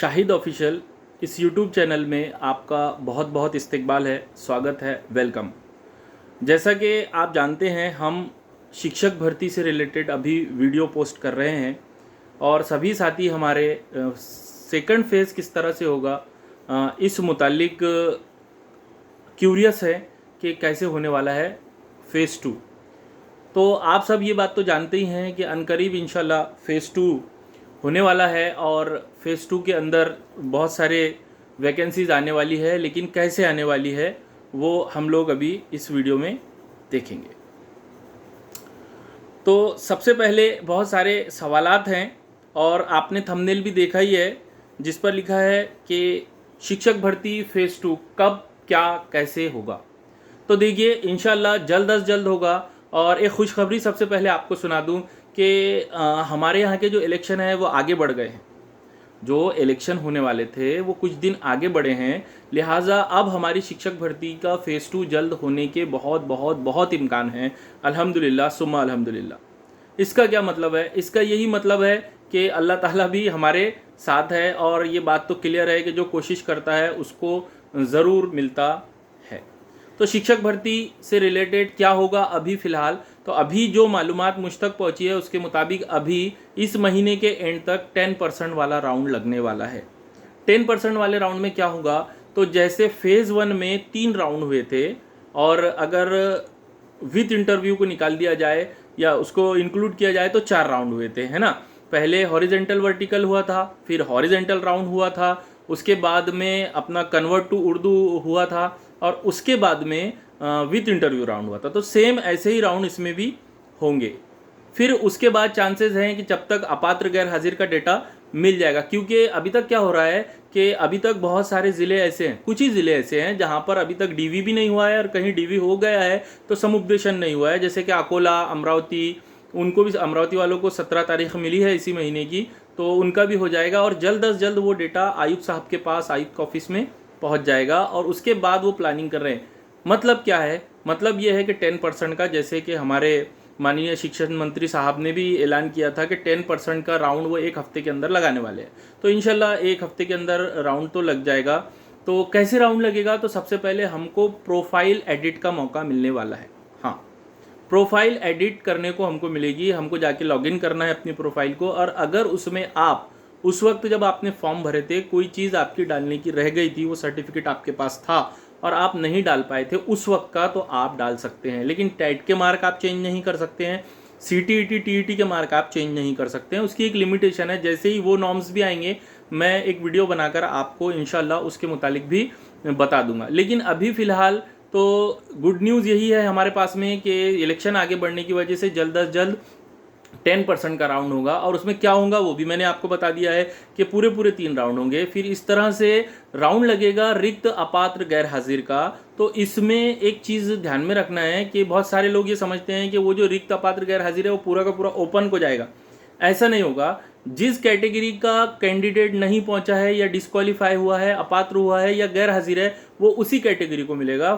Shahid official इस YouTube channel में आपका बहुत बहुत इस्तकबाल है, स्वागत है, वेलकम। जैसा कि आप जानते हैं, हम शिक्षक भर्ती से रिलेटेड अभी वीडियो पोस्ट कर रहे हैं और सभी साथी हमारे सेकंड फेज़ किस तरह से होगा इस मुतालिक क्यूरियस है कि कैसे होने वाला है फ़ेज़ 2। तो आप सब ये बात तो जानते ही हैं कि अनकरीब इंशाल्लाह फ़ेज़ 2 होने वाला है और फ़ेज़ 2 के अंदर बहुत सारे वैकेंसीज़ आने वाली है, लेकिन कैसे आने वाली है वो हम लोग अभी इस वीडियो में देखेंगे। तो सबसे पहले बहुत सारे सवालात हैं और आपने थंबनेल भी देखा ही है जिस पर लिखा है कि शिक्षक भर्ती फ़ेज़ 2 कब क्या कैसे होगा। तो देखिए, इंशाल्लाह जल्द अज जल्द होगा। और एक खुशखबरी सबसे पहले आपको सुना दूं कि हमारे यहाँ के जो इलेक्शन है वो आगे बढ़ गए हैं। जो इलेक्शन होने वाले थे वो कुछ दिन आगे बढ़े हैं, लिहाजा अब हमारी शिक्षक भर्ती का फ़ेज़ 2 जल्द होने के बहुत बहुत बहुत इम्कान हैं। अल्हम्दुलिल्लाह सुम्मा अल्हम्दुलिल्लाह। इसका क्या मतलब है? इसका यही मतलब है कि अल्लाह ताला भी हमारे साथ है और ये बात तो क्लियर है कि जो कोशिश करता है उसको ज़रूर मिलता है। तो शिक्षक भर्ती से रिलेटेड क्या होगा अभी फ़िलहाल, तो अभी जो मालूमात मुझ तक पहुँची है उसके मुताबिक अभी इस महीने के एंड तक 10% वाला राउंड लगने वाला है। 10% वाले राउंड में क्या होगा, तो जैसे फ़ेज़ 1 में 3 राउंड हुए थे और अगर विथ इंटरव्यू को निकाल दिया जाए या उसको इंक्लूड किया जाए तो 4 राउंड हुए थे, है ना। पहले हॉरिजेंटल वर्टिकल हुआ था, फिर हॉरिजेंटल राउंड हुआ था, उसके बाद में अपना कन्वर्ट टू उर्दू हुआ था और उसके बाद में विथ इंटरव्यू राउंड हुआ था। तो सेम ऐसे ही राउंड इसमें भी होंगे। फिर उसके बाद चांसेस हैं कि जब तक अपात्र गैर हाजिर का डेटा मिल जाएगा, क्योंकि अभी तक क्या हो रहा है कि अभी तक बहुत सारे ज़िले ऐसे हैं, कुछ ही ज़िले ऐसे हैं जहां पर अभी तक डीवी भी नहीं हुआ है और कहीं डीवी हो गया है तो समुपदेशन नहीं हुआ है। जैसे कि अकोला, अमरावती, उनको भी, अमरावती वालों को 17 तारीख मिली है इसी महीने की, तो उनका भी हो जाएगा और जल्द अज जल्द वो डेटा आयुक्त साहब के पास, आयुक्त ऑफिस में पहुंच जाएगा और उसके बाद वो प्लानिंग कर रहे हैं। मतलब क्या है? मतलब ये है कि 10% का, जैसे कि हमारे माननीय शिक्षा मंत्री साहब ने भी ऐलान किया था कि 10% का राउंड वो एक हफ्ते के अंदर लगाने वाले हैं। तो इंशाल्लाह एक हफ्ते के अंदर राउंड तो लग जाएगा। तो कैसे राउंड लगेगा? तो सबसे पहले हमको प्रोफाइल एडिट का मौका मिलने वाला है। हाँ, प्रोफाइल एडिट करने को हमको मिलेगी। हमको जाके लॉगिन करना है अपनी प्रोफाइल को, और अगर उसमें आप उस वक्त जब आपने फॉर्म भरे थे कोई चीज़ आपकी डालने की रह गई थी, वो सर्टिफिकेट आपके पास था और आप नहीं डाल पाए थे उस वक्त का, तो आप डाल सकते हैं। लेकिन टेट के मार्क आप चेंज नहीं कर सकते हैं, सीटीईटी, टीईटी के मार्क आप चेंज नहीं कर सकते हैं। उसकी एक लिमिटेशन है। जैसे ही वो नॉर्म्स भी आएंगे मैं एक वीडियो बनाकर आपको इंशाल्लाह उसके मुतालिक भी बता दूंगा। लेकिन अभी फ़िलहाल तो गुड न्यूज़ यही है हमारे पास में कि इलेक्शन आगे बढ़ने की वजह से जल्द अज जल्द 10% का राउंड होगा। और उसमें क्या होगा वो भी मैंने आपको बता दिया है कि पूरे 3 राउंड होंगे। फिर इस तरह से राउंड लगेगा रिक्त अपात्र गैर हाजिर का। तो इसमें एक चीज़ ध्यान में रखना है कि बहुत सारे लोग ये समझते हैं कि वो जो रिक्त अपात्र गैर हाजिर है वो पूरा का पूरा ओपन को जाएगा। ऐसा नहीं होगा। जिस कैटेगरी का कैंडिडेट नहीं पहुंचा है या डिस्क्वालीफाई हुआ है, अपात्र हुआ है या गैर हाजिर है, वो उसी कैटेगरी को मिलेगा।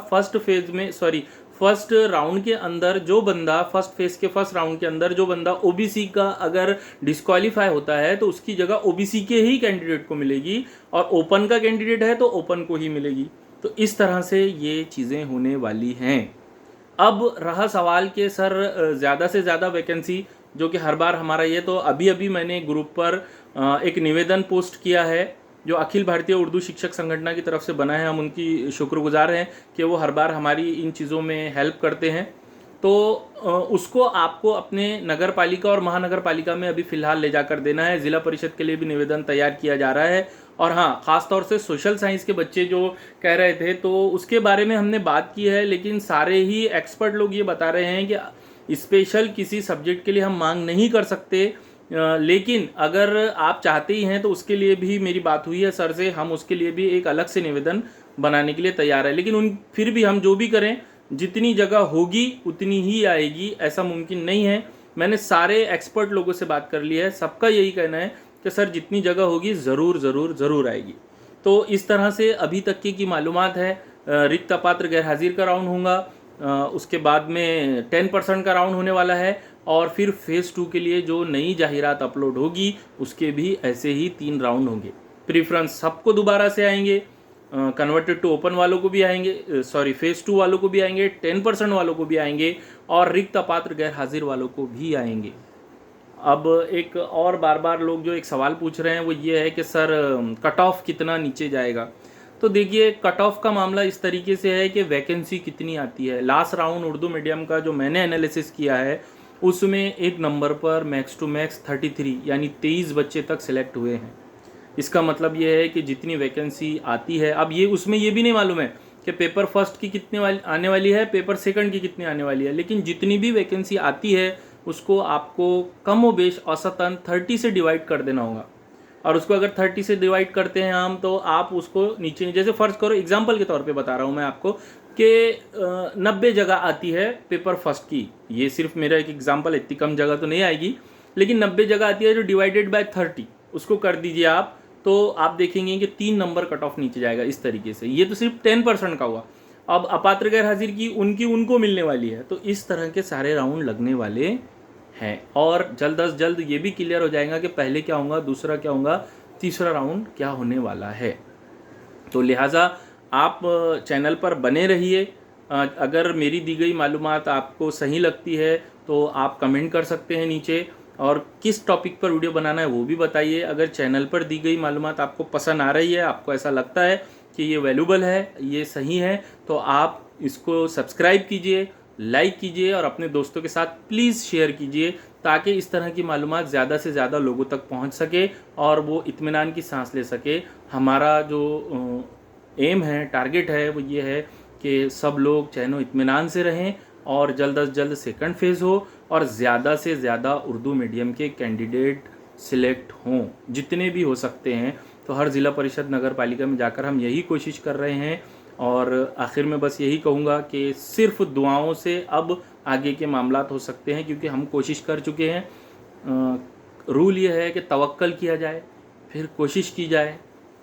फर्स्ट राउंड के अंदर जो बंदा, फर्स्ट फेज के फर्स्ट राउंड के अंदर जो बंदा ओबीसी का अगर डिस्क्वालीफाई होता है तो उसकी जगह ओबीसी के ही कैंडिडेट को मिलेगी, और ओपन का कैंडिडेट है तो ओपन को ही मिलेगी। तो इस तरह से ये चीज़ें होने वाली हैं। अब रहा सवाल कि सर ज़्यादा से ज़्यादा वैकेंसी, जो कि हर बार हमारा ये, तो अभी अभी मैंने ग्रुप पर एक निवेदन पोस्ट किया है जो अखिल भारतीय उर्दू शिक्षक संगठन की तरफ से बना है। हम उनकी शुक्रगुजार हैं कि वो हर बार हमारी इन चीज़ों में हेल्प करते हैं। तो उसको आपको अपने नगर पालिका और महानगर पालिका में अभी फ़िलहाल ले जाकर देना है। ज़िला परिषद के लिए भी निवेदन तैयार किया जा रहा है। और हाँ, ख़ास तौर से सोशल साइंस के बच्चे जो कह रहे थे, तो उसके बारे में हमने बात की है, लेकिन सारे ही एक्सपर्ट लोग ये बता रहे हैं कि स्पेशल किसी सब्जेक्ट के लिए हम मांग नहीं कर सकते। लेकिन अगर आप चाहते ही हैं तो उसके लिए भी मेरी बात हुई है सर से, हम उसके लिए भी एक अलग से निवेदन बनाने के लिए तैयार है। लेकिन फिर भी हम जो भी करें, जितनी जगह होगी उतनी ही आएगी, ऐसा मुमकिन नहीं है। मैंने सारे एक्सपर्ट लोगों से बात कर ली है, सबका यही कहना है कि सर जितनी जगह होगी ज़रूर ज़रूर ज़रूर आएगी। तो इस तरह से अभी तक की मालूमात है। रिक्त अपात्र गैर हाजिर का राउंड होगा, उसके बाद में 10% का राउंड होने वाला है, और फिर फ़ेज़ 2 के लिए जो नई जाहिरात अपलोड होगी उसके भी ऐसे ही 3 राउंड होंगे। प्रीफ्रेंस सबको दोबारा से आएंगे, कन्वर्टेड टू ओपन वालों को भी आएंगे, सॉरी फेज 2 वालों को भी आएंगे, 10% वालों को भी आएंगे और रिक्त अपात्र गैर हाजिर वालों को भी आएंगे। अब एक और बार बार लोग जो एक सवाल पूछ रहे हैं वो ये है कि सर कट ऑफ कितना नीचे जाएगा। तो देखिए कट ऑफ का मामला इस तरीके से है कि वैकेंसी कितनी आती है। लास्ट राउंड उर्दू मीडियम का जो मैंने एनालिसिस किया है उसमें एक नंबर पर मैक्स टू मैक्स 33 यानी 23 बच्चे तक सिलेक्ट हुए हैं। इसका मतलब ये है कि जितनी वैकेंसी आती है, अब ये उसमें ये भी नहीं मालूम है कि पेपर फर्स्ट की कितने आने वाली है, पेपर सेकंड की कितनी आने वाली है, लेकिन जितनी भी वैकेंसी आती है उसको आपको कम व बेश औसतन 30 से डिवाइड कर देना होगा। और उसको अगर 30 से डिवाइड करते हैं हम तो आप उसको नीचे, जैसे फर्ज करो एग्जाम्पल के तौर पे बता रहा हूँ मैं आपको कि 90 जगह आती है पेपर फर्स्ट की, ये सिर्फ मेरा एक एग्जाम्पल, इतनी कम जगह तो नहीं आएगी, लेकिन 90 जगह आती है जो डिवाइडेड बाय 30 उसको कर दीजिए आप, तो आप देखेंगे कि 3 नंबर कट ऑफ नीचे जाएगा इस तरीके से। ये तो सिर्फ 10% का हुआ। अब अपात्र गैर हाजिर की उनको मिलने वाली है। तो इस तरह के सारे राउंड लगने वाले हैं और जल्द अज जल्द ये भी क्लियर हो जाएगा कि पहले क्या होगा, दूसरा क्या होगा, तीसरा राउंड क्या होने वाला है। तो लिहाजा आप चैनल पर बने रहिए। अगर मेरी दी गई मालूमात आपको सही लगती है तो आप कमेंट कर सकते हैं नीचे, और किस टॉपिक पर वीडियो बनाना है वो भी बताइए। अगर चैनल पर दी गई मालूमात आपको पसंद आ रही है, आपको ऐसा लगता है कि ये वैल्यूबल है, ये सही है, तो आप इसको सब्सक्राइब कीजिए, लाइक कीजिए और अपने दोस्तों के साथ प्लीज़ शेयर कीजिए, ताकि इस तरह की मालूमात ज़्यादा से ज़्यादा लोगों तक पहुंच सके और वो इत्मीनान की सांस ले सके। हमारा जो एम है, टारगेट है, वो ये है कि सब लोग चैनो इत्मीनान से रहें और जल्द अज जल्द सेकंड फेज़ हो और ज़्यादा से ज़्यादा उर्दू मीडियम के कैंडिडेट सिलेक्ट हों, जितने भी हो सकते हैं। तो हर ज़िला परिषद नगर पालिका में जाकर हम यही कोशिश कर रहे हैं। और आखिर में बस यही कहूँगा कि सिर्फ दुआओं से अब आगे के मामलात हो सकते हैं, क्योंकि हम कोशिश कर चुके हैं। रूल ये है कि तवक्कल किया जाए, फिर कोशिश की जाए,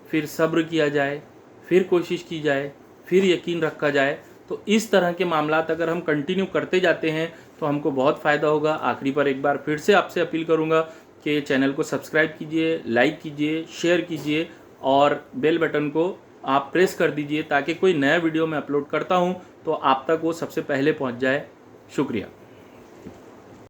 फिर सब्र किया जाए, फिर कोशिश की जाए, फिर यकीन रखा जाए। तो इस तरह के मामलात अगर हम कंटिन्यू करते जाते हैं तो हमको बहुत फ़ायदा होगा। आखिरी पर एक बार फिर से आपसे अपील करूँगा कि चैनल को सब्सक्राइब कीजिए, लाइक कीजिए, शेयर कीजिए और बेल बटन को आप प्रेस कर दीजिए, ताकि कोई नया वीडियो मैं अपलोड करता हूँ तो आप तक वो सबसे पहले पहुँच जाए। शुक्रिया।